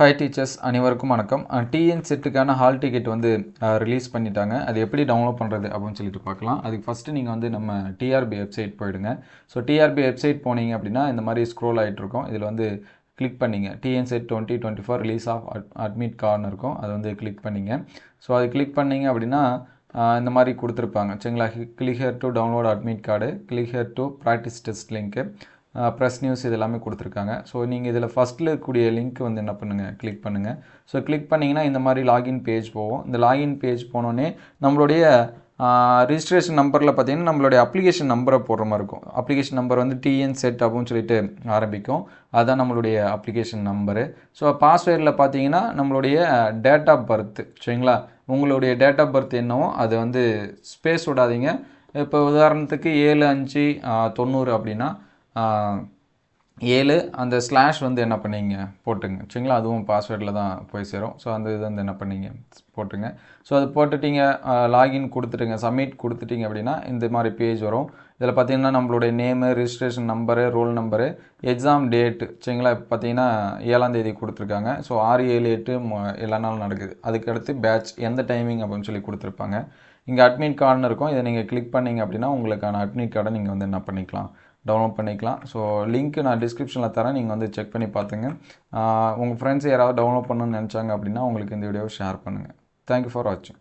Hi teachers அனைவருக்கும் வணக்கம். TN செட்டுக்கான hall ticket வந்து ரிலீஸ் பண்ணிட்டாங்க. அது எப்படி டவுன்லோட் பண்ணுறது அப்படின்னு சொல்லிட்டு பார்க்கலாம். அதுக்கு ஃபஸ்ட்டு நீங்கள் வந்து நம்ம டிஆர்பி வெப்சைட் போயிடுங்க. ஸோ டிஆர்பி வெப்சைட் போனீங்க அப்படின்னா இந்த மாதிரி ஸ்க்ரோல் ஆகிட்டு இருக்கும். இதில் வந்து கிளிக் பண்ணிங்க TN SET 2024 release of admit கார்டுன்னு இருக்கும். அதை வந்து கிளிக் பண்ணிங்க. ஸோ அது கிளிக் பண்ணிங்க அப்படின்னா இந்த மாதிரி கொடுத்துருப்பாங்க சரிங்களா. Click here to download admit card, click here to practice test link, press news இது எல்லாமே கொடுத்துருக்காங்க. ஸோ நீங்கள் இதில் ஃபஸ்ட்டில் இருக்கக்கூடிய லிங்க் வந்து என்ன பண்ணுங்கள், கிளிக் பண்ணுங்கள். ஸோ கிளிக் பண்ணிங்கன்னா இந்த மாதிரி லாகின் பேஜ் போகும். இந்த லாகின் பேஜ் போனோடனே நம்மளுடைய ரிஜிஸ்ட்ரேஷன் நம்பரில் பார்த்தீங்கன்னா நம்மளுடைய அப்ளிகேஷன் நம்பரை போடுற மாதிரி இருக்கும். அப்ளிகேஷன் நம்பர் வந்து டிஎன் செட் அப்படின்னு சொல்லிட்டு ஆரம்பிக்கும். அதுதான் நம்மளுடைய அப்ளிகேஷன் நம்பரு. ஸோ பாஸ்வேர்டில் பார்த்தீங்கன்னா நம்மளுடைய டேட் ஆஃப் பர்த் சரிங்களா. உங்களுடைய டேட் ஆஃப் பர்த் என்னவோ அது வந்து ஸ்பேஸ் விடாதீங்க. இப்போ உதாரணத்துக்கு 7/5/90 அப்படின்னா 7 அந்த ஸ்லாஷ் வந்து என்ன பண்ணிங்க போட்டுங்க சரிங்களா. அதுவும் பாஸ்வேர்டில் தான் போய் சேரும். ஸோ அந்த இது வந்து என்ன பண்ணிங்க போட்டுங்க. ஸோ அது போட்டுட்டிங்க, லாகின் கொடுத்துட்டுங்க, சப்மிட் கொடுத்துட்டிங்க அப்படின்னா இந்த மாதிரி பேஜ் வரும். இதில் பார்த்தீங்கன்னா நம்மளுடைய name, registration number, roll number, exam date சரிங்களா. இப்போ பார்த்தீங்கன்னா 7ஆம் தேதி கொடுத்துருக்காங்க. ஸோ 6, 7, 8 எல்லா நாளும் நடக்குது. அதுக்கடுத்து பேட்ச் எந்த டைமிங் அப்படின்னு சொல்லி கொடுத்துருப்பாங்க. இங்கே அட்மிட் கார்டுன்னு இருக்கும். இதை நீங்கள் கிளிக் பண்ணிங்க அப்படின்னா உங்களுக்கான அட்மிட் கார்டை நீங்கள் வந்து என்ன பண்ணிக்கலாம், டவுன்லோட் பண்ணிக்கலாம். ஸோ லிங்க் நான் டிஸ்கிரிப்ஷனில் தரேன், நீங்கள் வந்து செக் பண்ணி பார்த்துங்க. உங்கள் ஃப்ரெண்ட்ஸ் யாராவது டவுன்லோட் பண்ணணும்னு நினச்சாங்க அப்படின்னா உங்களுக்கு இந்த வீடியோவை ஷேர் பண்ணுங்கள். தேங்க்யூ ஃபார் வாட்சிங்.